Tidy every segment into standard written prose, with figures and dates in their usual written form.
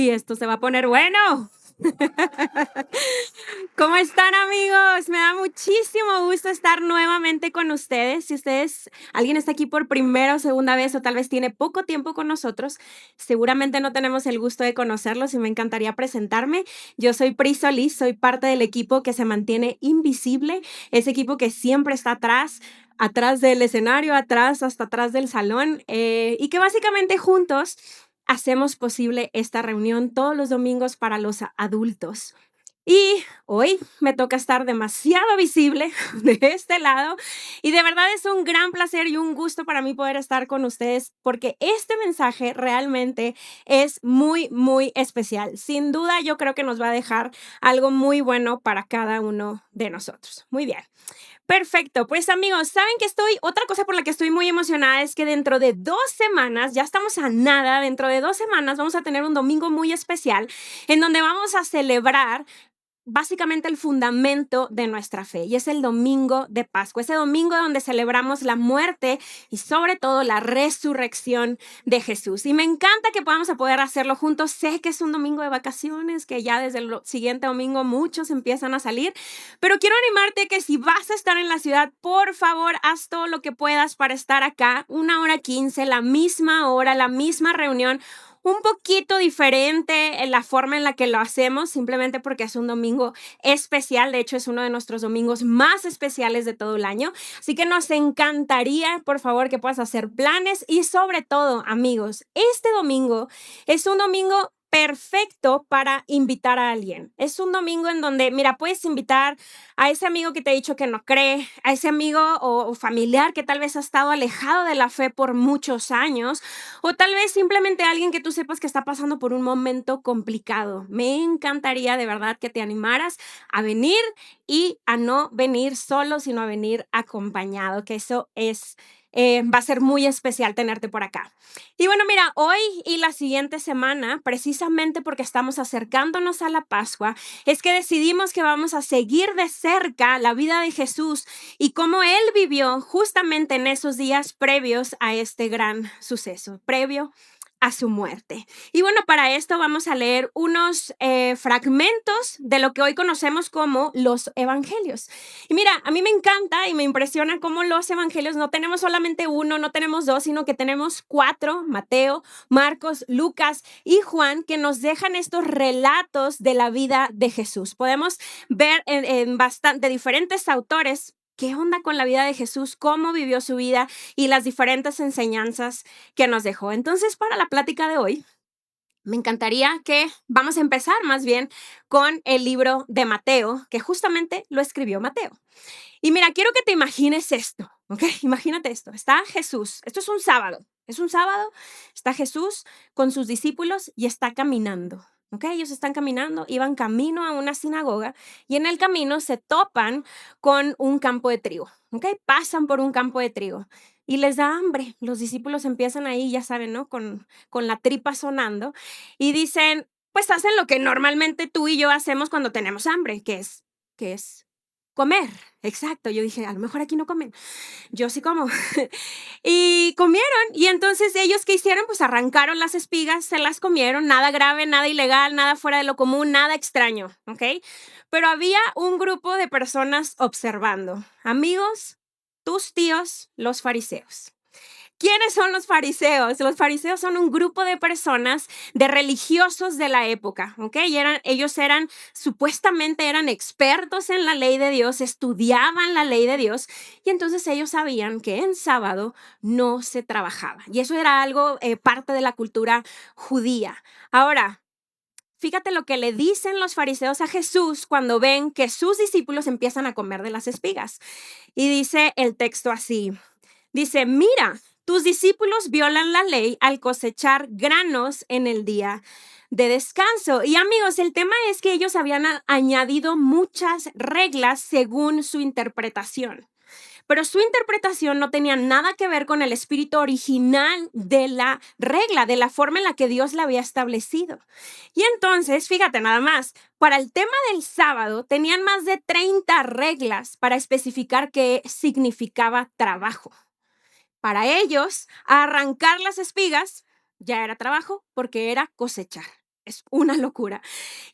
Uy, esto se va a poner bueno. ¿Cómo están, amigos? Me da muchísimo gusto estar nuevamente con ustedes. Si alguien está aquí por primera o segunda vez o tal vez tiene poco tiempo con nosotros, seguramente no tenemos el gusto de conocerlos y me encantaría presentarme. Yo soy Pri Solís, soy parte del equipo que se mantiene invisible, ese equipo que siempre está atrás del escenario, hasta atrás del salón, y que básicamente juntos hacemos posible esta reunión todos los domingos para los adultos. Y hoy me toca estar demasiado visible de este lado y de verdad es un gran placer y un gusto para mí poder estar con ustedes porque este mensaje realmente es muy, muy especial. Sin duda yo creo que nos va a dejar algo muy bueno para cada uno de nosotros. Muy bien. Perfecto, pues amigos, saben que otra cosa por la que estoy muy emocionada es que dentro de 2 semanas, ya estamos a nada, dentro de 2 semanas vamos a tener un domingo muy especial en donde vamos a celebrar básicamente el fundamento de nuestra fe y es el domingo de Pascua, ese domingo donde celebramos la muerte y sobre todo la resurrección de Jesús. Y me encanta que podamos poder hacerlo juntos. Sé que es un domingo de vacaciones, que ya desde el siguiente domingo muchos empiezan a salir, pero quiero animarte que si vas a estar en la ciudad, por favor, haz todo lo que puedas para estar acá, 1 hora 15, la misma hora, la misma reunión, un poquito diferente en la forma en la que lo hacemos, simplemente porque es un domingo especial. De hecho, es uno de nuestros domingos más especiales de todo el año. Así que nos encantaría, por favor, que puedas hacer planes y sobre todo, amigos, este domingo es un domingo perfecto para invitar a alguien. Es un domingo en donde, mira, puedes invitar a ese amigo que te he dicho que no cree, a ese amigo o familiar que tal vez ha estado alejado de la fe por muchos años, o tal vez simplemente alguien que tú sepas que está pasando por un momento complicado. Me encantaría de verdad que te animaras a venir y a no venir solo, sino a venir acompañado, que eso va a ser muy especial tenerte por acá. Y bueno, mira, hoy y la siguiente semana, precisamente porque estamos acercándonos a la Pascua, es que decidimos que vamos a seguir de cerca la vida de Jesús y cómo Él vivió justamente en esos días previos a este gran suceso, previo a su muerte. Y bueno, para esto vamos a leer unos fragmentos de lo que hoy conocemos como los evangelios. Y mira, a mí me encanta y me impresiona cómo los evangelios no tenemos solamente uno, no tenemos dos, sino que tenemos 4: Mateo, Marcos, Lucas y Juan, que nos dejan estos relatos de la vida de Jesús. Podemos ver en bastante diferentes autores qué onda con la vida de Jesús, cómo vivió su vida y las diferentes enseñanzas que nos dejó. Entonces, para la plática de hoy, me encantaría que vamos a empezar más bien con el libro de Mateo, que justamente lo escribió Mateo. Y mira, quiero que te imagines esto, ¿ok? Imagínate esto. Está Jesús, esto es un sábado, está Jesús con sus discípulos y está caminando, ¿ok? Ellos están caminando, iban camino a una sinagoga y en el camino se topan con un campo de trigo, ¿ok? Pasan por un campo de trigo y les da hambre. Los discípulos empiezan ahí, ya saben, ¿no? Con la tripa sonando y dicen, pues hacen lo que normalmente tú y yo hacemos cuando tenemos hambre, que es comer. Exacto, yo dije, a lo mejor aquí no comen, yo sí como. Y comieron, y entonces ellos, ¿qué hicieron? Pues arrancaron las espigas, se las comieron, nada grave, nada ilegal, nada fuera de lo común, nada extraño, ¿ok? Pero había un grupo de personas observando. Amigos, tus tíos, los fariseos. ¿Quiénes son los fariseos? Los fariseos son un grupo de personas, de religiosos de la época, ¿ok? Ellos supuestamente eran expertos en la ley de Dios, estudiaban la ley de Dios y entonces ellos sabían que en sábado no se trabajaba. Y eso era algo, parte de la cultura judía. Ahora, fíjate lo que le dicen los fariseos a Jesús cuando ven que sus discípulos empiezan a comer de las espigas. Y dice el texto así. Dice, mira, tus discípulos violan la ley al cosechar granos en el día de descanso. Y amigos, el tema es que ellos habían añadido muchas reglas según su interpretación. Pero su interpretación no tenía nada que ver con el espíritu original de la regla, de la forma en la que Dios la había establecido. Y entonces, fíjate nada más, para el tema del sábado tenían más de 30 reglas para especificar qué significaba trabajo. Para ellos, arrancar las espigas ya era trabajo porque era cosechar. Es una locura.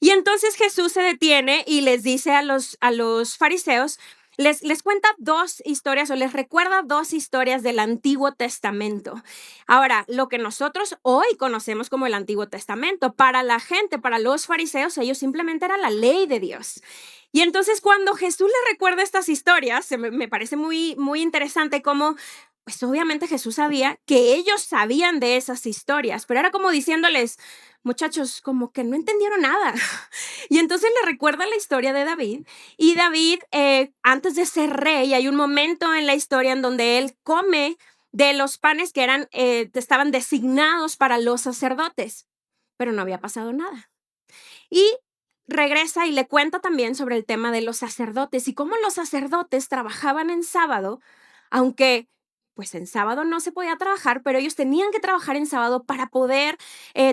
Y entonces Jesús se detiene y les dice a los fariseos, les cuenta dos historias o les recuerda dos historias del Antiguo Testamento. Ahora, lo que nosotros hoy conocemos como el Antiguo Testamento, para la gente, para los fariseos, ellos simplemente era la ley de Dios. Y entonces cuando Jesús les recuerda estas historias, me parece muy interesante cómo, pues obviamente Jesús sabía que ellos sabían de esas historias, pero era como diciéndoles, muchachos, como que no entendieron nada. Y entonces le recuerda la historia de David. Y David, antes de ser rey, hay un momento en la historia en donde él come de los panes que estaban designados para los sacerdotes, pero no había pasado nada. Y regresa y le cuenta también sobre el tema de los sacerdotes y cómo los sacerdotes trabajaban en sábado, aunque pues en sábado no se podía trabajar, pero ellos tenían que trabajar en sábado para poder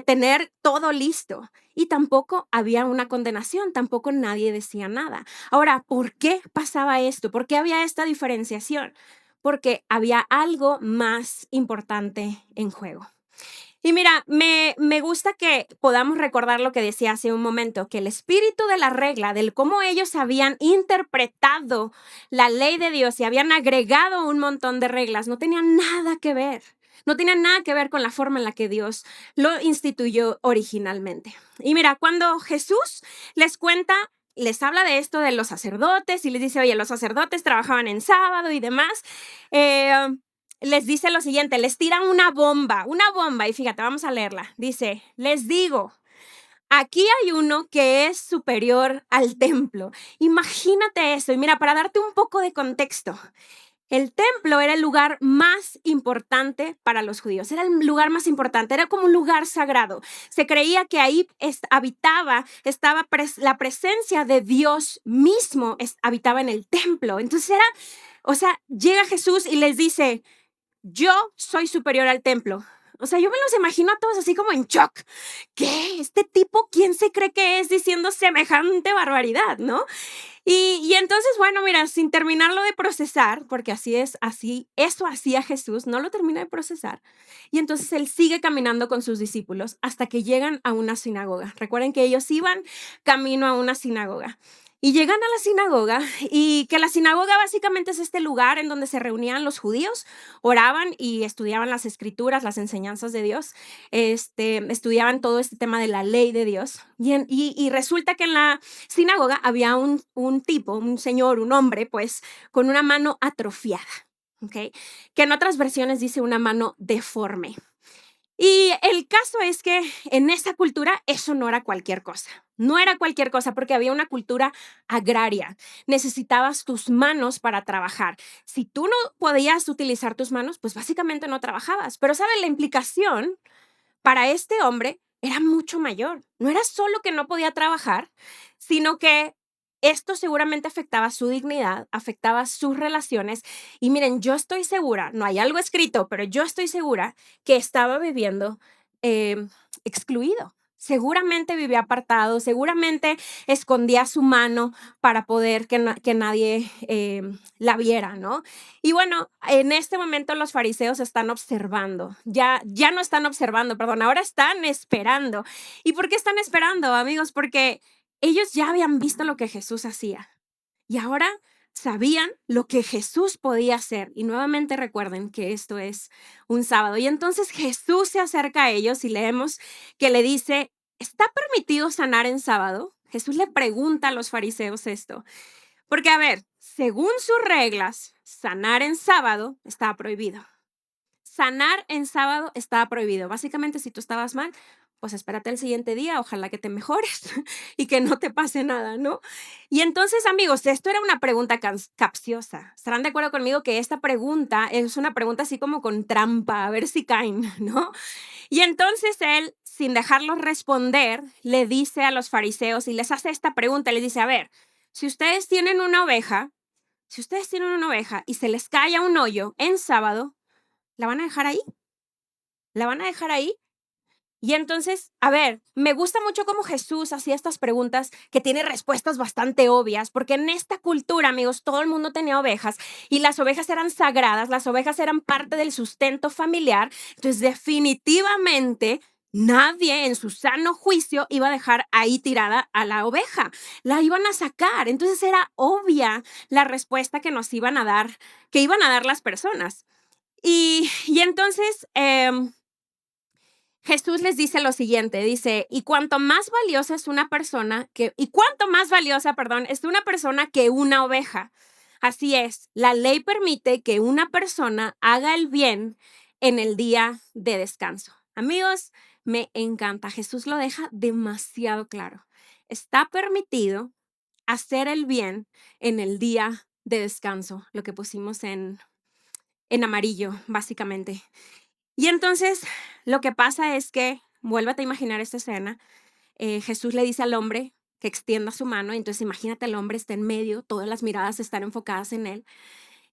tener todo listo. Y tampoco había una condenación, tampoco nadie decía nada. Ahora, ¿por qué pasaba esto? ¿Por qué había esta diferenciación? Porque había algo más importante en juego. Y mira, me gusta que podamos recordar lo que decía hace un momento, que el espíritu de la regla, del cómo ellos habían interpretado la ley de Dios y habían agregado un montón de reglas, no tenía nada que ver. No tenía nada que ver con la forma en la que Dios lo instituyó originalmente. Y mira, cuando Jesús les cuenta, les habla de esto de los sacerdotes y les dice, oye, los sacerdotes trabajaban en sábado y demás, eh, les dice lo siguiente, les tiran una bomba, y fíjate, vamos a leerla. Dice, les digo, aquí hay uno que es superior al templo. Imagínate eso. Y mira, para darte un poco de contexto, el templo era el lugar más importante para los judíos, era el lugar más importante, era como un lugar sagrado. Se creía que ahí estaba la presencia de Dios mismo, habitaba en el templo. Entonces era, o sea, llega Jesús y les dice, yo soy superior al templo. O sea, yo me los imagino a todos así como en shock. ¿Qué? ¿Este tipo quién se cree que es diciendo semejante barbaridad, no? Y entonces, bueno, mira, sin terminarlo de procesar, porque así es, así, eso hacía Jesús, no lo termina de procesar. Y entonces él sigue caminando con sus discípulos hasta que llegan a una sinagoga. Recuerden que ellos iban camino a una sinagoga. Y llegan a la sinagoga y que la sinagoga básicamente es este lugar en donde se reunían los judíos, oraban y estudiaban las escrituras, las enseñanzas de Dios, estudiaban todo este tema de la ley de Dios. Y resulta que en la sinagoga había un tipo, un señor, un hombre, pues, con una mano atrofiada, ¿ok? Que en otras versiones dice una mano deforme. Y el caso es que en esa cultura eso no era cualquier cosa. No era cualquier cosa porque había una cultura agraria. Necesitabas tus manos para trabajar. Si tú no podías utilizar tus manos, pues básicamente no trabajabas. Pero ¿sabes? La implicación para este hombre era mucho mayor. No era solo que no podía trabajar, sino que esto seguramente afectaba su dignidad, afectaba sus relaciones. Y miren, yo estoy segura, no hay algo escrito, pero yo estoy segura que estaba viviendo excluido. Seguramente vivía apartado, seguramente escondía su mano para poder que nadie la viera, ¿no? Y bueno, en este momento los fariseos están observando, ya no están observando, perdón, ahora están esperando. ¿Y por qué están esperando, amigos? Porque ellos ya habían visto lo que Jesús hacía y ahora sabían lo que Jesús podía hacer. Y nuevamente recuerden que esto es un sábado. Y entonces Jesús se acerca a ellos y leemos que le dice, ¿está permitido sanar en sábado? Jesús le pregunta a los fariseos esto. Porque, a ver, según sus reglas, sanar en sábado estaba prohibido. Sanar en sábado estaba prohibido. Básicamente, si tú estabas mal, pues espérate el siguiente día, ojalá que te mejores y que no te pase nada, ¿no? Y entonces, amigos, esto era una pregunta capciosa. ¿Estarán de acuerdo conmigo que esta pregunta es una pregunta así como con trampa, a ver si caen, ¿no? Y entonces él, sin dejarlos responder, le dice a los fariseos y les hace esta pregunta, les dice, a ver, si ustedes tienen una oveja, si ustedes tienen una oveja y se les cae a un hoyo en sábado, ¿la van a dejar ahí? ¿La van a dejar ahí? Y entonces, a ver, me gusta mucho cómo Jesús hacía estas preguntas que tiene respuestas bastante obvias, porque en esta cultura, amigos, todo el mundo tenía ovejas y las ovejas eran sagradas, las ovejas eran parte del sustento familiar, entonces definitivamente Nadie en su sano juicio iba a dejar ahí tirada a la oveja, la iban a sacar. Entonces era obvia la respuesta que nos iban a dar, que iban a dar las personas. Y entonces Jesús les dice lo siguiente, dice, y cuanto más valiosa es una persona, y cuánto más valiosa, perdón, es una persona que una oveja. Así es, la ley permite que una persona haga el bien en el día de descanso. Amigos, me encanta, Jesús lo deja demasiado claro. Está permitido hacer el bien en el día de descanso, lo que pusimos en amarillo, básicamente. Y entonces lo que pasa es que, vuélvete a imaginar esta escena, Jesús le dice al hombre que extienda su mano, y entonces imagínate el hombre está en medio, todas las miradas están enfocadas en él,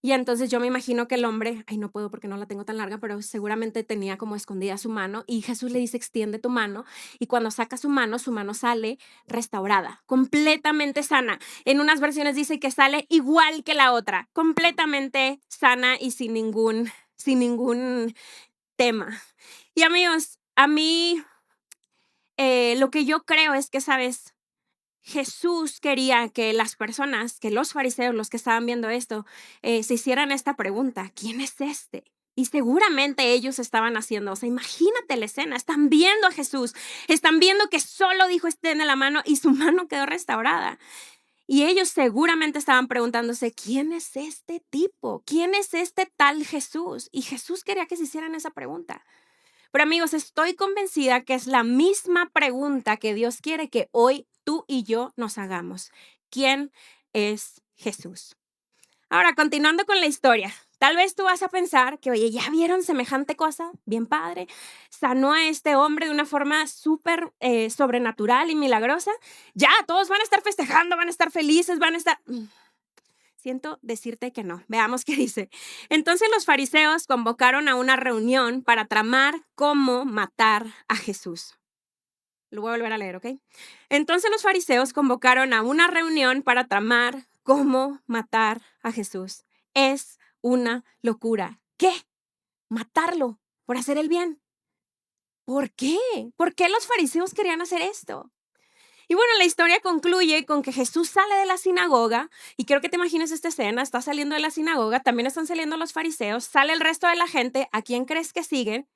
y entonces yo me imagino que el hombre, ay no puedo porque no la tengo tan larga, pero seguramente tenía como escondida su mano, y Jesús le dice extiende tu mano, y cuando saca su mano sale restaurada, completamente sana. En unas versiones dice que sale igual que la otra, completamente sana y sin ningún tema. Y amigos, a mí lo que yo creo es que, ¿sabes? Jesús quería que las personas, que los fariseos, los que estaban viendo esto, se hicieran esta pregunta, ¿quién es este? Y seguramente ellos estaban haciendo, o sea, imagínate la escena, están viendo a Jesús, están viendo que solo dijo extiende la mano y su mano quedó restaurada. Y ellos seguramente estaban preguntándose, ¿quién es este tipo? ¿Quién es este tal Jesús? Y Jesús quería que se hicieran esa pregunta. Pero amigos, estoy convencida que es la misma pregunta que Dios quiere que hoy tú y yo nos hagamos. ¿Quién es Jesús? Ahora, continuando con la historia, tal vez tú vas a pensar que, oye, ¿ya vieron semejante cosa? Bien padre. Sanó a este hombre de una forma súper sobrenatural y milagrosa. Ya, todos van a estar festejando, van a estar felices, van a estar... Siento decirte que no. Veamos qué dice. Entonces los fariseos convocaron a una reunión para tramar cómo matar a Jesús. Lo voy a volver a leer, ¿ok? Entonces los fariseos convocaron a una reunión para tramar cómo matar a Jesús. Es una locura. ¿Qué? Matarlo por hacer el bien. ¿Por qué? ¿Por qué los fariseos querían hacer esto? Y bueno, la historia concluye con que Jesús sale de la sinagoga, y quiero que te imagines esta escena, está saliendo de la sinagoga, también están saliendo los fariseos, sale el resto de la gente, ¿a quién crees que siguen?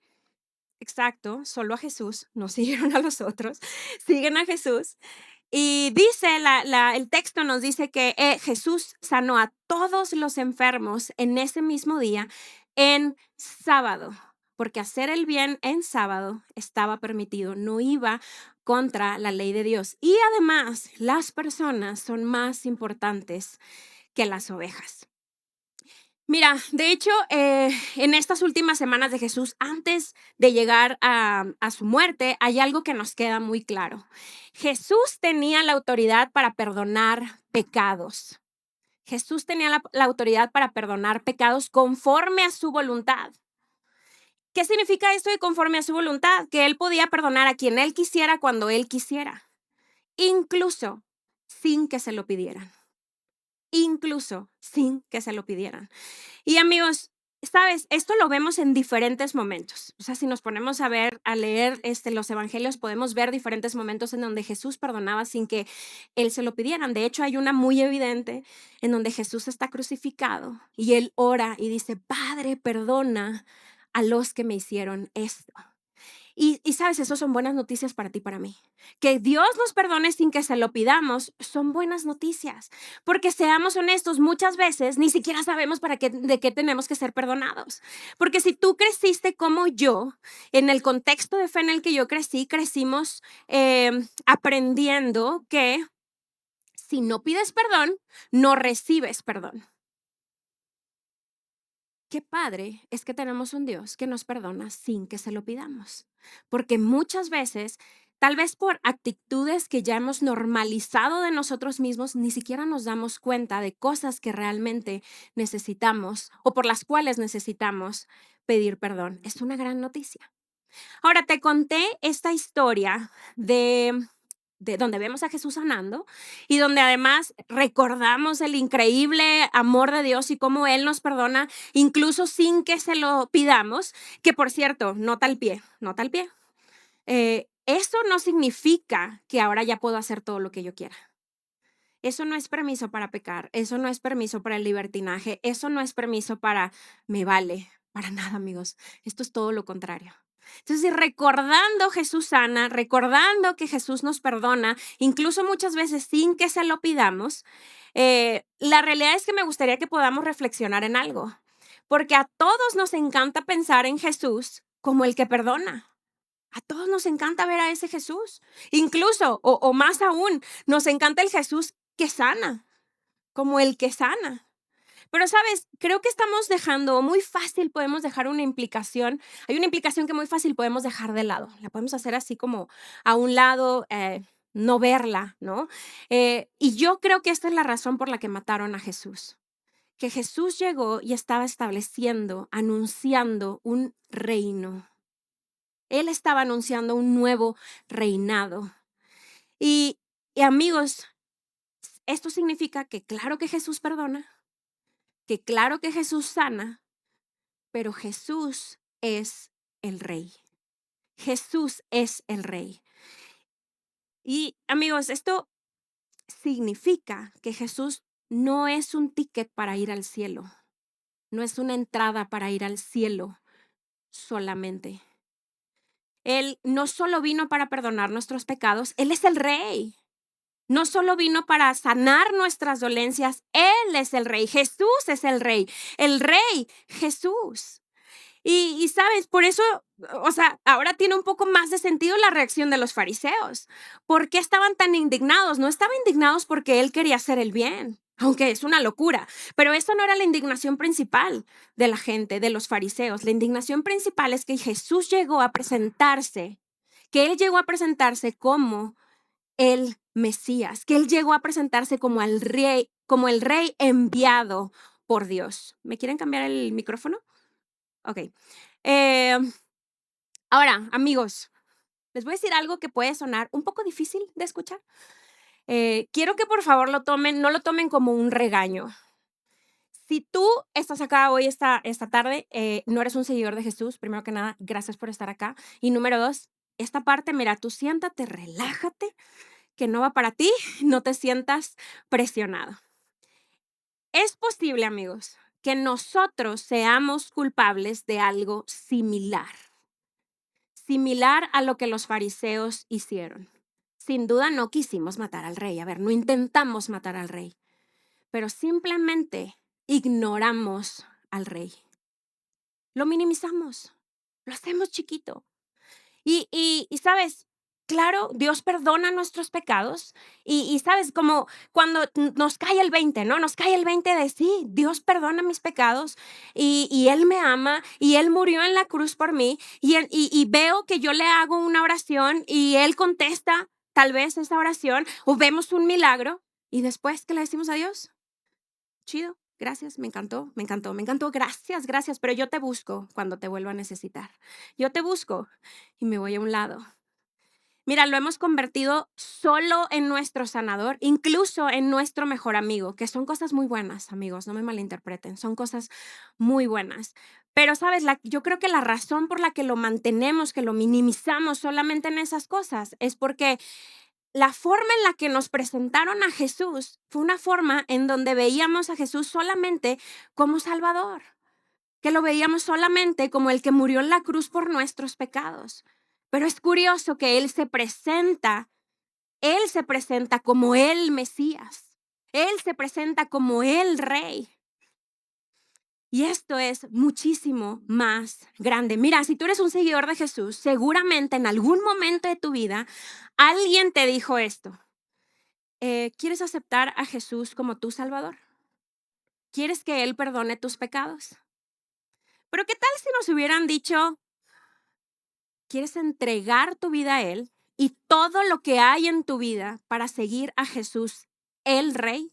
Exacto, solo a Jesús, no siguieron a los otros, siguen a Jesús. Y dice, el texto nos dice que Jesús sanó a todos los enfermos en ese mismo día, en sábado, porque hacer el bien en sábado estaba permitido, no iba contra la ley de Dios. Y además, las personas son más importantes que las ovejas. Mira, de hecho, en estas últimas semanas de Jesús, antes de llegar a su muerte, hay algo que nos queda muy claro. Jesús tenía la autoridad para perdonar pecados. Jesús tenía la autoridad para perdonar pecados conforme a su voluntad. ¿Qué significa esto de conforme a su voluntad? Que él podía perdonar a quien él quisiera cuando él quisiera, incluso sin que se lo pidieran. Incluso sin que se lo pidieran. Y amigos, sabes, esto lo vemos en diferentes momentos. O sea, si nos ponemos a leer los evangelios, podemos ver diferentes momentos en donde Jesús perdonaba sin que él se lo pidieran. De hecho, hay una muy evidente en donde Jesús está crucificado y él ora y dice, Padre, perdona a los que me hicieron esto. Y sabes, eso son buenas noticias para ti y para mí. Que Dios nos perdone sin que se lo pidamos son buenas noticias. Porque seamos honestos, muchas veces ni siquiera sabemos de qué tenemos que ser perdonados. Porque si tú creciste como yo, en el contexto de fe en el que yo crecí, crecimos aprendiendo que si no pides perdón, no recibes perdón. Qué padre es que tenemos un Dios que nos perdona sin que se lo pidamos. Porque muchas veces, tal vez por actitudes que ya hemos normalizado de nosotros mismos, ni siquiera nos damos cuenta de cosas que realmente necesitamos o por las cuales necesitamos pedir perdón. Es una gran noticia. Ahora, te conté esta historia de donde vemos a Jesús sanando y donde además recordamos el increíble amor de Dios y cómo Él nos perdona incluso sin que se lo pidamos, que por cierto, nota el pie. Eso no significa que ahora ya puedo hacer todo lo que yo quiera. Eso no es permiso para pecar, eso no es permiso para el libertinaje, eso no es permiso para me vale, para nada, amigos. Esto es todo lo contrario. Entonces, recordando Jesús sana, recordando que Jesús nos perdona, incluso muchas veces sin que se lo pidamos, la realidad es que me gustaría que podamos reflexionar en algo, porque a todos nos encanta pensar en Jesús como el que perdona. A todos nos encanta ver a ese Jesús. Incluso, o más aún, nos encanta el Jesús que sana, como el que sana. Pero, ¿sabes? Creo que estamos dejando, muy fácil podemos dejar una implicación. Hay una implicación que muy fácil podemos dejar de lado. La podemos hacer así como a un lado, no verla, ¿no? Y yo creo que esta es la razón por la que mataron a Jesús. Que Jesús llegó y estaba estableciendo, anunciando un reino. Él estaba anunciando un nuevo reinado. Y, y amigos, esto significa que claro que Jesús perdona, que claro que Jesús sana, pero Jesús es el rey. Jesús es el rey. Y amigos, esto significa que Jesús no es un ticket para ir al cielo, no es una entrada para ir al cielo solamente. Él no solo vino para perdonar nuestros pecados, Él es el rey. No solo vino para sanar nuestras dolencias, Él es el rey, Jesús es el rey Jesús. Y sabes, por eso, o sea, ahora tiene un poco más de sentido la reacción de los fariseos. ¿Por qué estaban tan indignados? No estaban indignados porque él quería hacer el bien, aunque es una locura, pero eso no era la indignación principal de la gente, de los fariseos. La indignación principal es que Jesús llegó a presentarse, que él llegó a presentarse como el Mesías, que él llegó a presentarse como el rey enviado por Dios. ¿Me quieren cambiar el micrófono? Ok. Eh, Ahora, amigos, les voy a decir algo que puede sonar un poco difícil de escuchar. Quiero que por favor no lo tomen como un regaño. Si tú estás acá hoy, esta tarde, no eres un seguidor de Jesús, primero que nada, gracias por estar acá. Y número dos, esta parte, mira, tú siéntate, relájate, que no va para ti, no te sientas presionado. Es posible, amigos, que nosotros seamos culpables de algo similar a lo que los fariseos hicieron. Sin duda no quisimos matar al rey, a ver, no intentamos matar al rey, pero simplemente ignoramos al rey. Lo minimizamos, lo hacemos chiquito. Y sabes, claro, Dios perdona nuestros pecados y sabes, como cuando nos cae el 20, ¿no? Nos cae el 20 de sí, Dios perdona mis pecados y Él me ama y Él murió en la cruz por mí y veo que yo le hago una oración y Él contesta tal vez esa oración o vemos un milagro y después, ¿qué le decimos a Dios? Chido. Gracias, me encantó, me encantó, me encantó. Gracias, pero yo te busco cuando te vuelva a necesitar. Yo te busco y me voy a un lado. Mira, lo hemos convertido solo en nuestro sanador, incluso en nuestro mejor amigo, que son cosas muy buenas, amigos, no me malinterpreten, son cosas muy buenas. Pero, ¿sabes? Yo creo que la razón por la que lo mantenemos, que lo minimizamos solamente en esas cosas, es porque la forma en la que nos presentaron a Jesús fue una forma en donde veíamos a Jesús solamente como Salvador, que lo veíamos solamente como el que murió en la cruz por nuestros pecados. Pero es curioso que Él se presenta como el Mesías, Él se presenta como el Rey. Y esto es muchísimo más grande. Mira, si tú eres un seguidor de Jesús, seguramente en algún momento de tu vida alguien te dijo esto. ¿Quieres aceptar a Jesús como tu Salvador? ¿Quieres que Él perdone tus pecados? Pero ¿qué tal si nos hubieran dicho, ¿quieres entregar tu vida a Él y todo lo que hay en tu vida para seguir a Jesús, el Rey?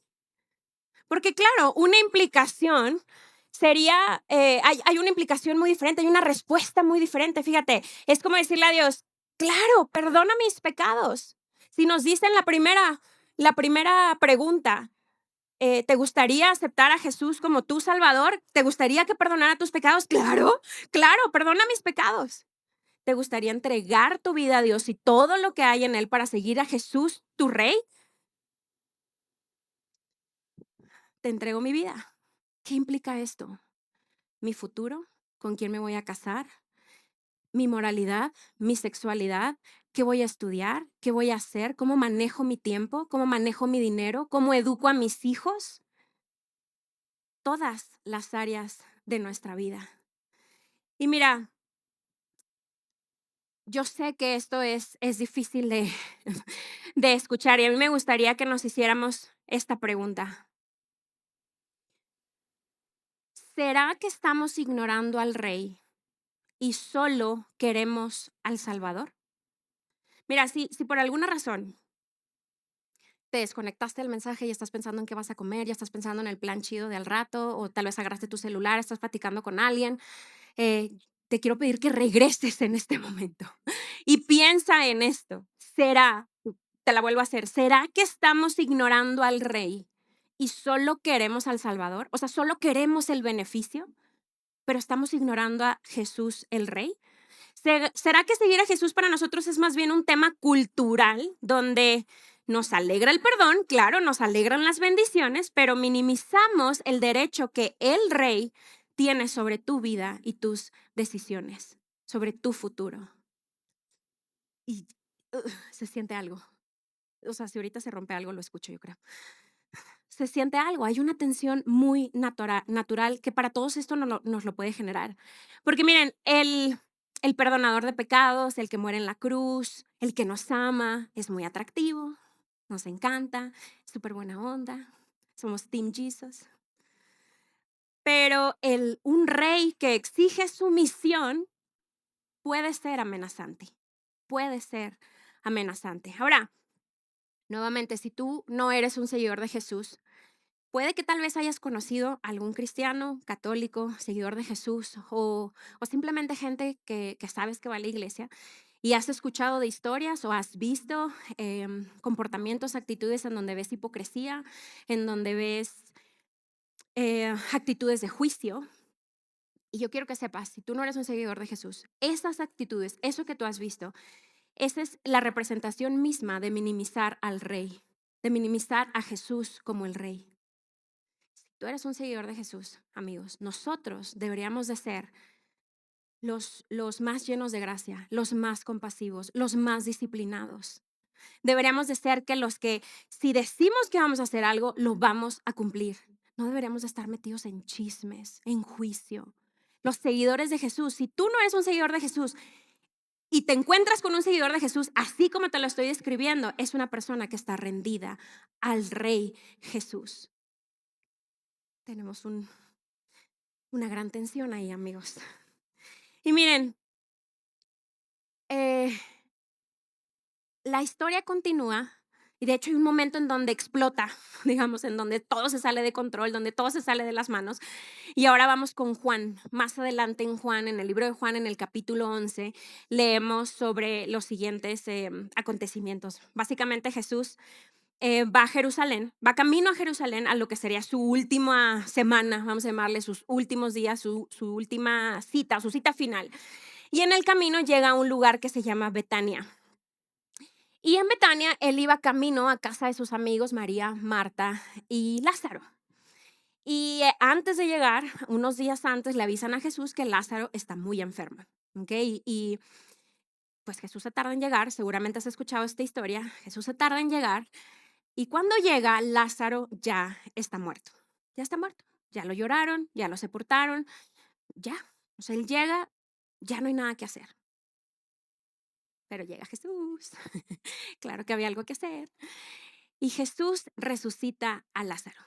Porque claro, una implicación sería, hay una implicación muy diferente, hay una respuesta muy diferente. Fíjate, es como decirle a Dios, claro, perdona mis pecados. Si nos dicen la primera pregunta, ¿te gustaría aceptar a Jesús como tu Salvador? ¿Te gustaría que perdonara tus pecados? Claro, perdona mis pecados. ¿Te gustaría entregar tu vida a Dios y todo lo que hay en él para seguir a Jesús, tu rey? Te entrego mi vida. ¿Qué implica esto? ¿Mi futuro? ¿Con quién me voy a casar? ¿Mi moralidad? ¿Mi sexualidad? ¿Qué voy a estudiar? ¿Qué voy a hacer? ¿Cómo manejo mi tiempo? ¿Cómo manejo mi dinero? ¿Cómo educo a mis hijos? Todas las áreas de nuestra vida. Y mira, yo sé que esto es difícil de escuchar y a mí me gustaría que nos hiciéramos esta pregunta. ¿Será que estamos ignorando al Rey y solo queremos al Salvador? Mira, si por alguna razón te desconectaste del mensaje y estás pensando en qué vas a comer, ya estás pensando en el plan chido de al rato, o tal vez agarraste tu celular, estás platicando con alguien, eh, te quiero pedir que regreses en este momento y piensa en esto. ¿Será, te la vuelvo a hacer, será que estamos ignorando al Rey y solo queremos al Salvador? O sea, solo queremos el beneficio, pero estamos ignorando a Jesús el Rey. ¿Será que seguir a Jesús para nosotros es más bien un tema cultural donde nos alegra el perdón, claro, nos alegran las bendiciones, pero minimizamos el derecho que el Rey tiene sobre tu vida y tus decisiones, sobre tu futuro? Y se siente algo. O sea, si ahorita se rompe algo, lo escucho, yo creo. Se siente algo, hay una tensión muy natural que para todos esto nos lo puede generar. Porque miren, el perdonador de pecados, el que muere en la cruz, el que nos ama, es muy atractivo, nos encanta, súper buena onda, somos Team Jesus. Pero un rey que exige sumisión puede ser amenazante, puede ser amenazante. Ahora, nuevamente, si tú no eres un seguidor de Jesús, puede que tal vez hayas conocido a algún cristiano, católico, seguidor de Jesús o simplemente gente que sabes que va a la iglesia y has escuchado de historias o has visto comportamientos, actitudes en donde ves hipocresía, en donde ves actitudes de juicio. Y yo quiero que sepas, si tú no eres un seguidor de Jesús, esas actitudes, eso que tú has visto, esa es la representación misma de minimizar al rey, de minimizar a Jesús como el rey. Tú eres un seguidor de Jesús, amigos, nosotros deberíamos de ser los más llenos de gracia, los más compasivos, los más disciplinados. Deberíamos de ser que los que, si decimos que vamos a hacer algo, lo vamos a cumplir. No deberíamos de estar metidos en chismes, en juicio. Los seguidores de Jesús, si tú no eres un seguidor de Jesús y te encuentras con un seguidor de Jesús, así como te lo estoy describiendo, es una persona que está rendida al Rey Jesús. Tenemos una gran tensión ahí, amigos. Y miren, eh, la historia continúa y de hecho hay un momento en donde explota, digamos, en donde todo se sale de control, donde todo se sale de las manos. Y ahora vamos con Juan. Más adelante en Juan, en el libro de Juan, en el capítulo 11, leemos sobre los siguientes acontecimientos. Básicamente Jesús va a Jerusalén, va camino a Jerusalén a lo que sería su última semana, vamos a llamarle sus últimos días, su última cita, su cita final. Y en el camino llega a un lugar que se llama Betania. Y en Betania él iba camino a casa de sus amigos María, Marta y Lázaro. Y antes de llegar, unos días antes, le avisan a Jesús que Lázaro está muy enfermo. ¿Okay? Y pues Jesús se tarda en llegar, seguramente has escuchado esta historia, Jesús se tarda en llegar y cuando llega, Lázaro ya está muerto. Ya está muerto. Ya lo lloraron, ya lo sepultaron, ya. O sea, él llega, ya no hay nada que hacer. Pero llega Jesús. Claro que había algo que hacer. Y Jesús resucita a Lázaro.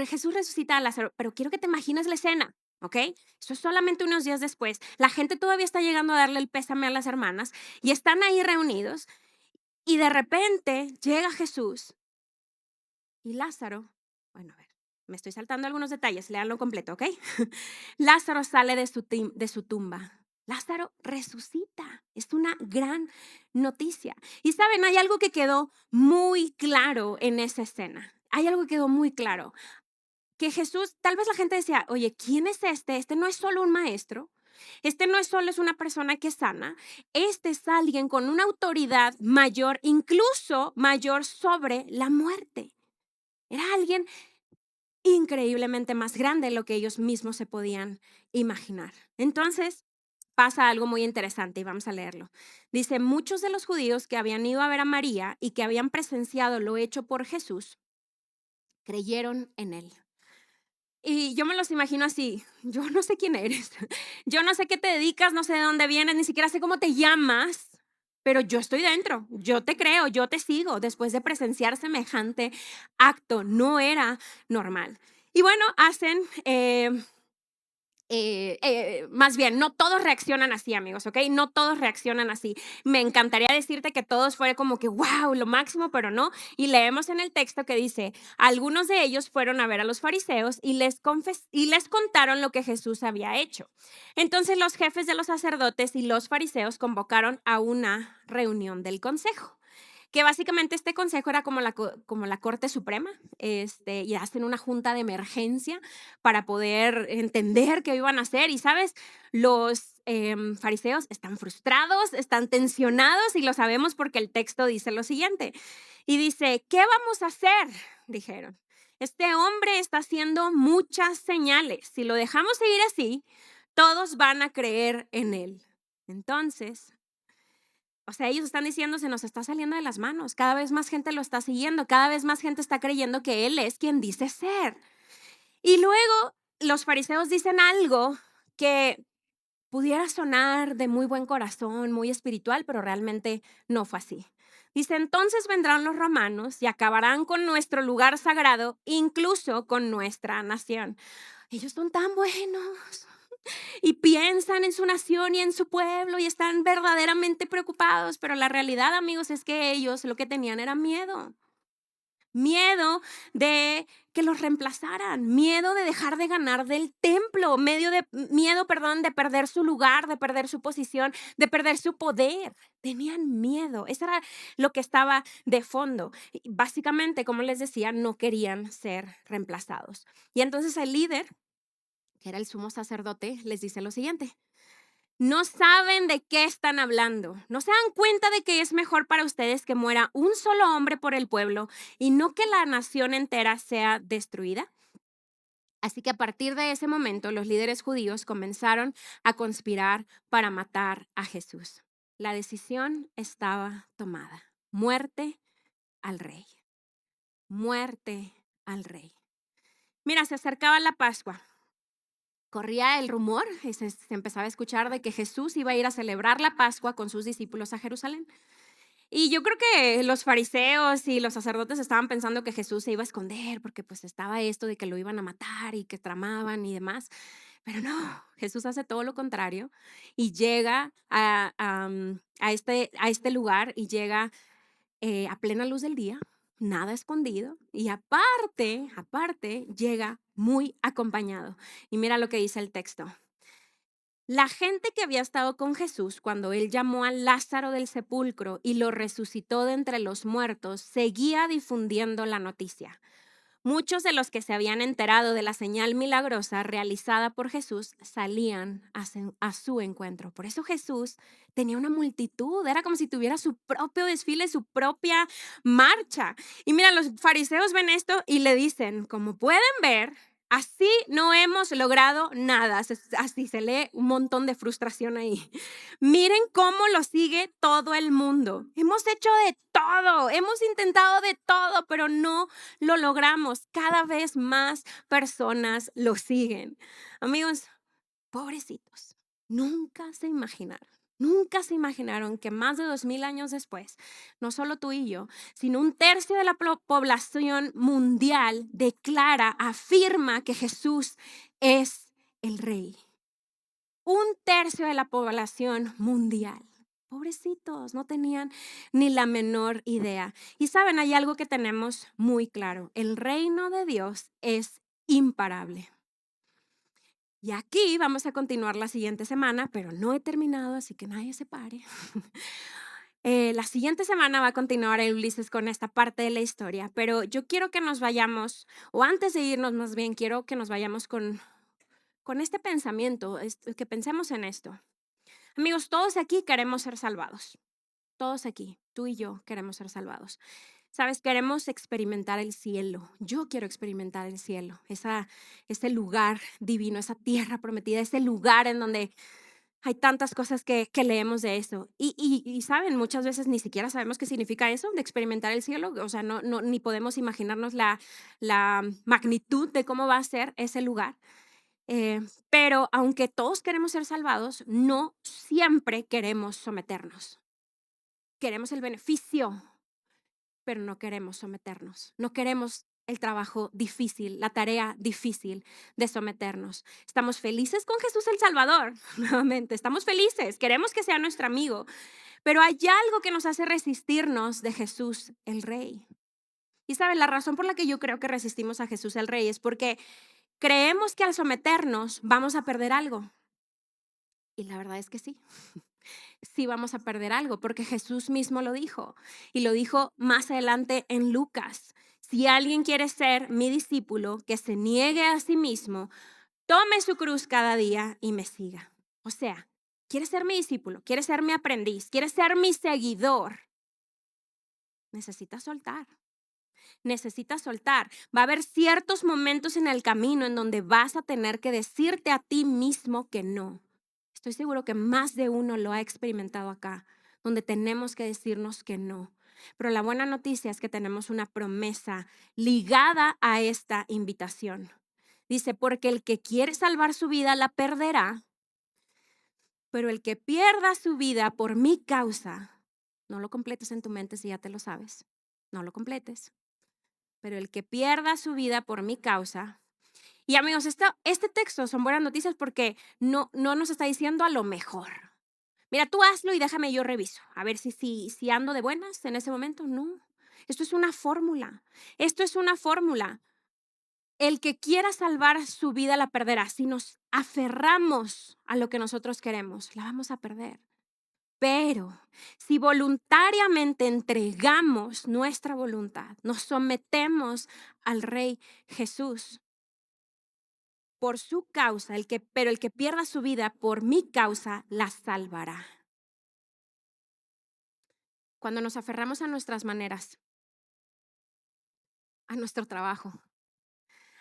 Jesús resucita a Lázaro, pero quiero que te imagines la escena, ¿ok? Eso es solamente unos días después. La gente todavía está llegando a darle el pésame a las hermanas y están ahí reunidos y de repente llega Jesús y Lázaro, bueno, a ver, me estoy saltando algunos detalles, léanlo completo, ¿ok? Lázaro sale de su tumba. Lázaro resucita. Es una gran noticia. Y saben, hay algo que quedó muy claro en esa escena. Hay algo que quedó muy claro. Que Jesús, tal vez la gente decía, oye, ¿quién es este? Este no es solo un maestro. Este no es solo es una persona que sana, este es alguien con una autoridad mayor, incluso mayor sobre la muerte. Era alguien increíblemente más grande de lo que ellos mismos se podían imaginar. Entonces, pasa algo muy interesante y vamos a leerlo. Dice, muchos de los judíos que habían ido a ver a María y que habían presenciado lo hecho por Jesús, creyeron en él. Y yo me los imagino así, yo no sé quién eres, yo no sé qué te dedicas, no sé de dónde vienes, ni siquiera sé cómo te llamas, pero yo estoy dentro, yo te creo, yo te sigo, después de presenciar semejante acto, no era normal. Y bueno, hacen más bien, no todos reaccionan así, amigos, ¿ok? No todos reaccionan así. Me encantaría decirte que todos fue como que, wow, lo máximo, pero no. Y leemos en el texto que dice, algunos de ellos fueron a ver a los fariseos y les contaron lo que Jesús había hecho. Entonces los jefes de los sacerdotes y los fariseos convocaron a una reunión del consejo, que básicamente este consejo era como la Corte Suprema, y hacen una junta de emergencia para poder entender qué iban a hacer. Y sabes, los fariseos están frustrados, están tensionados y lo sabemos porque el texto dice lo siguiente. Y dice, ¿qué vamos a hacer? Dijeron. Este hombre está haciendo muchas señales. Si lo dejamos seguir así, todos van a creer en él. Entonces, o sea, ellos están diciendo, se nos está saliendo de las manos. Cada vez más gente lo está siguiendo. Cada vez más gente está creyendo que él es quien dice ser. Y luego los fariseos dicen algo que pudiera sonar de muy buen corazón, muy espiritual, pero realmente no fue así. Dice, entonces vendrán los romanos y acabarán con nuestro lugar sagrado, incluso con nuestra nación. Ellos son tan buenos y piensan en su nación y en su pueblo y están verdaderamente preocupados, pero la realidad, amigos, es que ellos lo que tenían era miedo. Miedo de que los reemplazaran, miedo de dejar de ganar del templo, miedo, perdón, de perder su lugar, de perder su posición, de perder su poder. Tenían miedo, eso era lo que estaba de fondo. Y básicamente, como les decía, no querían ser reemplazados. Y entonces el líder, que era el sumo sacerdote, les dice lo siguiente. No saben de qué están hablando. No se dan cuenta de que es mejor para ustedes que muera un solo hombre por el pueblo y no que la nación entera sea destruida. Así que a partir de ese momento, los líderes judíos comenzaron a conspirar para matar a Jesús. La decisión estaba tomada. Muerte al rey. Muerte al rey. Mira, se acercaba la Pascua. Corría el rumor y se empezaba a escuchar de que Jesús iba a ir a celebrar la Pascua con sus discípulos a Jerusalén. Y yo creo que los fariseos y los sacerdotes estaban pensando que Jesús se iba a esconder porque pues estaba esto de que lo iban a matar y que tramaban y demás. Pero no, Jesús hace todo lo contrario y llega a este lugar y llega a plena luz del día, nada escondido y aparte llega muy acompañado. Y mira lo que dice el texto. La gente que había estado con Jesús cuando él llamó a Lázaro del sepulcro y lo resucitó de entre los muertos, seguía difundiendo la noticia. Muchos de los que se habían enterado de la señal milagrosa realizada por Jesús salían a su encuentro. Por eso Jesús tenía una multitud, era como si tuviera su propio desfile, su propia marcha. Y mira, los fariseos ven esto y le dicen, como pueden ver, así no hemos logrado nada. Así se lee un montón de frustración ahí. Miren cómo lo sigue todo el mundo. Hemos hecho de todo, hemos intentado de todo, pero no lo logramos. Cada vez más personas lo siguen. Amigos, pobrecitos, nunca se imaginaron que más de 2000 años después, no solo tú y yo, sino un tercio de la población mundial afirma que Jesús es el Rey. Un tercio de la población mundial. Pobrecitos, no tenían ni la menor idea. Y saben, hay algo que tenemos muy claro. El reino de Dios es imparable. Y aquí vamos a continuar la siguiente semana, pero no he terminado, así que nadie se pare. La siguiente semana va a continuar el Ulises con esta parte de la historia, pero yo quiero que nos vayamos, o antes de irnos más bien, quiero que nos vayamos con con este pensamiento, que pensemos en esto. Amigos, todos aquí queremos ser salvados. Todos aquí, tú y yo, queremos ser salvados. Sabes, queremos experimentar el cielo. Yo quiero experimentar el cielo, ese lugar divino, esa tierra prometida, ese lugar en donde hay tantas cosas que leemos de eso. Y saben, muchas veces ni siquiera sabemos qué significa eso, de experimentar el cielo. O sea, ni podemos imaginarnos la magnitud de cómo va a ser ese lugar. Pero aunque todos queremos ser salvados, no siempre queremos someternos. Queremos el beneficio, pero no queremos someternos. No queremos el trabajo difícil, la tarea difícil de someternos. Estamos felices con Jesús el Salvador, nuevamente, estamos felices, queremos que sea nuestro amigo, pero hay algo que nos hace resistirnos de Jesús el Rey. Y saben, la razón por la que yo creo que resistimos a Jesús el Rey es porque creemos que al someternos vamos a perder algo. Y la verdad es que sí. Sí vamos a perder algo, porque Jesús mismo lo dijo y lo dijo más adelante en Lucas. Si alguien quiere ser mi discípulo, que se niegue a sí mismo, tome su cruz cada día y me siga. O sea, ¿quieres ser mi discípulo? ¿Quieres ser mi aprendiz? ¿Quieres ser mi seguidor? Necesitas soltar. Necesitas soltar. Va a haber ciertos momentos en el camino en donde vas a tener que decirte a ti mismo que no. Estoy seguro que más de uno lo ha experimentado acá, donde tenemos que decirnos que no. Pero la buena noticia es que tenemos una promesa ligada a esta invitación. Dice, porque el que quiere salvar su vida la perderá, pero el que pierda su vida por mi causa, no lo completes en tu mente si ya te lo sabes, no lo completes, pero el que pierda su vida por mi causa. Y amigos, este texto son buenas noticias porque no nos está diciendo a lo mejor. Mira, tú hazlo y déjame yo reviso. A ver si ando de buenas en ese momento. No, esto es una fórmula. Esto es una fórmula. El que quiera salvar su vida la perderá. Si nos aferramos a lo que nosotros queremos, la vamos a perder. Pero si voluntariamente entregamos nuestra voluntad, nos sometemos al Rey Jesús, por su causa, pero el que pierda su vida por mi causa la salvará. Cuando nos aferramos a nuestras maneras, a nuestro trabajo,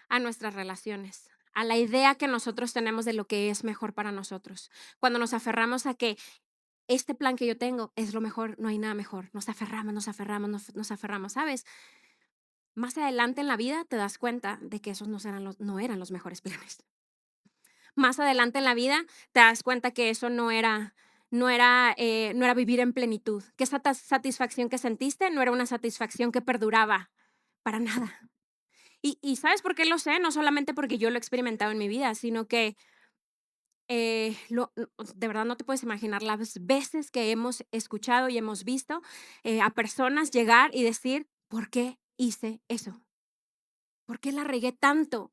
a nuestras relaciones, a la idea que nosotros tenemos de lo que es mejor para nosotros, cuando nos aferramos a que este plan que yo tengo es lo mejor, no hay nada mejor, nos aferramos, nos aferramos, ¿sabes? Más adelante en la vida te das cuenta de que esos no eran los mejores planes. Más adelante en la vida te das cuenta que eso no era vivir en plenitud, que esa satisfacción que sentiste no era una satisfacción que perduraba para nada. Y ¿sabes por qué lo sé? No solamente porque yo lo he experimentado en mi vida, sino que de verdad no te puedes imaginar las veces que hemos escuchado y hemos visto a personas llegar y decir, ¿por qué hice eso? ¿Por qué la regué tanto?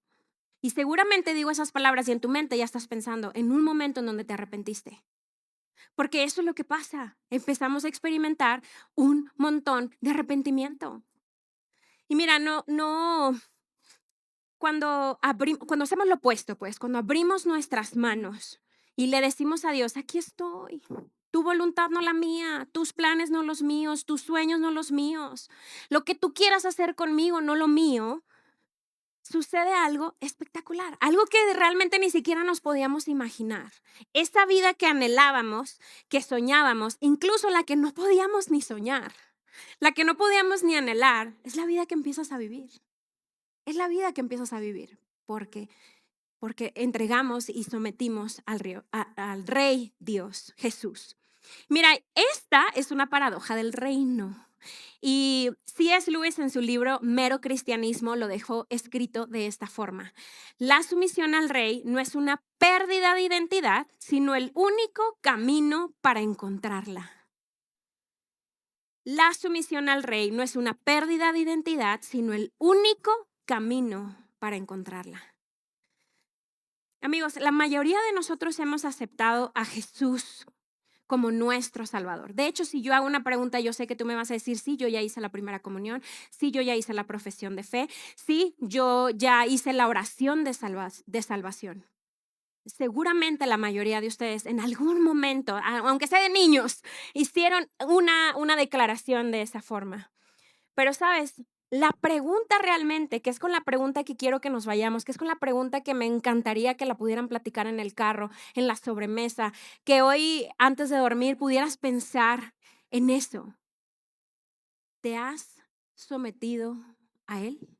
Y seguramente digo esas palabras y en tu mente ya estás pensando en un momento en donde te arrepentiste. Porque eso es lo que pasa. Empezamos a experimentar un montón de arrepentimiento. Y mira, cuando hacemos lo opuesto, pues, cuando abrimos nuestras manos y le decimos a Dios, aquí estoy. Tu voluntad no la mía, tus planes no los míos, tus sueños no los míos. Lo que tú quieras hacer conmigo, no lo mío. Sucede algo espectacular, algo que realmente ni siquiera nos podíamos imaginar. Esta vida que anhelábamos, que soñábamos, incluso la que no podíamos ni soñar, la que no podíamos ni anhelar, es la vida que empiezas a vivir. Es la vida que empiezas a vivir porque entregamos y sometimos al Rey Dios, Jesús. Mira, esta es una paradoja del reino. Y C.S. Lewis en su libro Mero Cristianismo lo dejó escrito de esta forma. La sumisión al rey no es una pérdida de identidad, sino el único camino para encontrarla. La sumisión al rey no es una pérdida de identidad, sino el único camino para encontrarla. Amigos, la mayoría de nosotros hemos aceptado a Jesús como nuestro Salvador. De hecho, si yo hago una pregunta, yo sé que tú me vas a decir, sí, yo ya hice la primera comunión, sí, yo ya hice la profesión de fe, sí, yo ya hice la oración de salvación. Seguramente la mayoría de ustedes en algún momento, aunque sea de niños, hicieron una declaración de esa forma. Pero, ¿sabes? La pregunta realmente, que es con la pregunta que quiero que nos vayamos, que es con la pregunta que me encantaría que la pudieran platicar en el carro, en la sobremesa, que hoy antes de dormir pudieras pensar en eso. ¿Te has sometido a Él?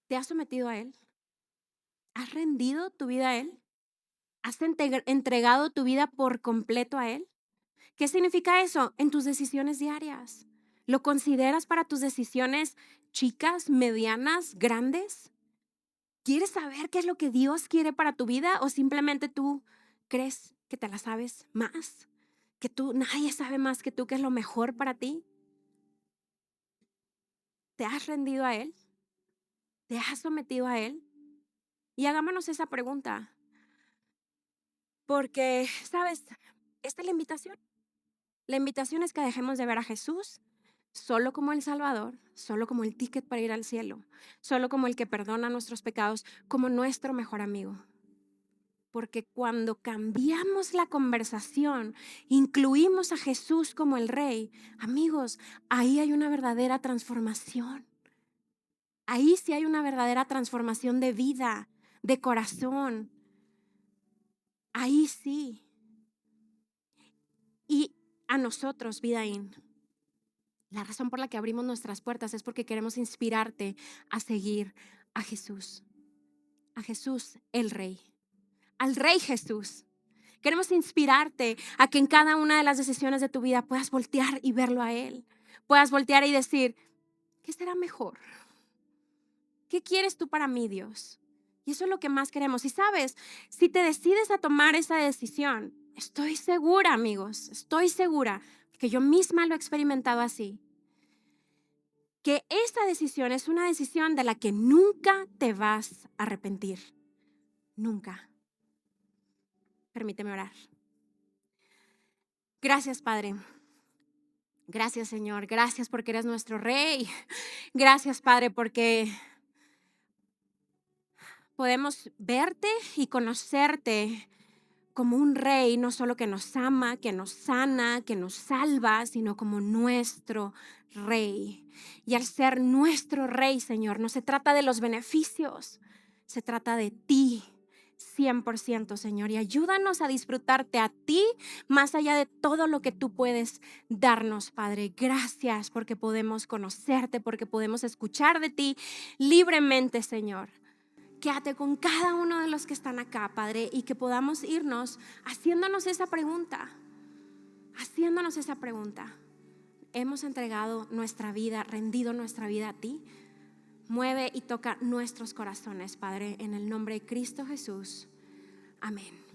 ¿Te has sometido a Él? ¿Has rendido tu vida a Él? ¿Has entregado tu vida por completo a Él? ¿Qué significa eso? En tus decisiones diarias. ¿Lo consideras para tus decisiones chicas, medianas, grandes? ¿Quieres saber qué es lo que Dios quiere para tu vida o simplemente tú crees que te la sabes más? Que nadie sabe más que tú qué es lo mejor para ti. ¿Te has rendido a Él? ¿Te has sometido a Él? Y hagámonos esa pregunta. Porque, ¿sabes? Esta es la invitación. La invitación es que dejemos de ver a Jesús solo como el Salvador, solo como el ticket para ir al cielo, solo como el que perdona nuestros pecados, como nuestro mejor amigo. Porque cuando cambiamos la conversación, incluimos a Jesús como el Rey, amigos, ahí hay una verdadera transformación. Ahí sí hay una verdadera transformación de vida, de corazón. Ahí sí. Y a nosotros, Vidaín, la razón por la que abrimos nuestras puertas es porque queremos inspirarte a seguir a Jesús el Rey, al Rey Jesús. Queremos inspirarte a que en cada una de las decisiones de tu vida puedas voltear y verlo a Él. Puedas voltear y decir, ¿qué será mejor? ¿Qué quieres tú para mí, Dios? Y eso es lo que más queremos. Y sabes, si te decides a tomar esa decisión, estoy segura, amigos, estoy segura, que yo misma lo he experimentado así, que esa decisión es una decisión de la que nunca te vas a arrepentir. Nunca. Permíteme orar. Gracias, Padre. Gracias, Señor. Gracias porque eres nuestro Rey. Gracias, Padre, porque podemos verte y conocerte como un Rey, no solo que nos ama, que nos sana, que nos salva, sino como nuestro Rey. Y al ser nuestro Rey, Señor, no se trata de los beneficios, se trata de ti. 100%, Señor, y ayúdanos a disfrutarte a ti más allá de todo lo que tú puedes darnos, Padre. Gracias porque podemos conocerte, porque podemos escuchar de ti libremente, Señor. Quédate con cada uno de los que están acá, Padre, y que podamos irnos haciéndonos esa pregunta. ¿Hemos entregado nuestra vida, rendido nuestra vida a ti? Mueve y toca nuestros corazones, Padre, en el nombre de Cristo Jesús. Amén.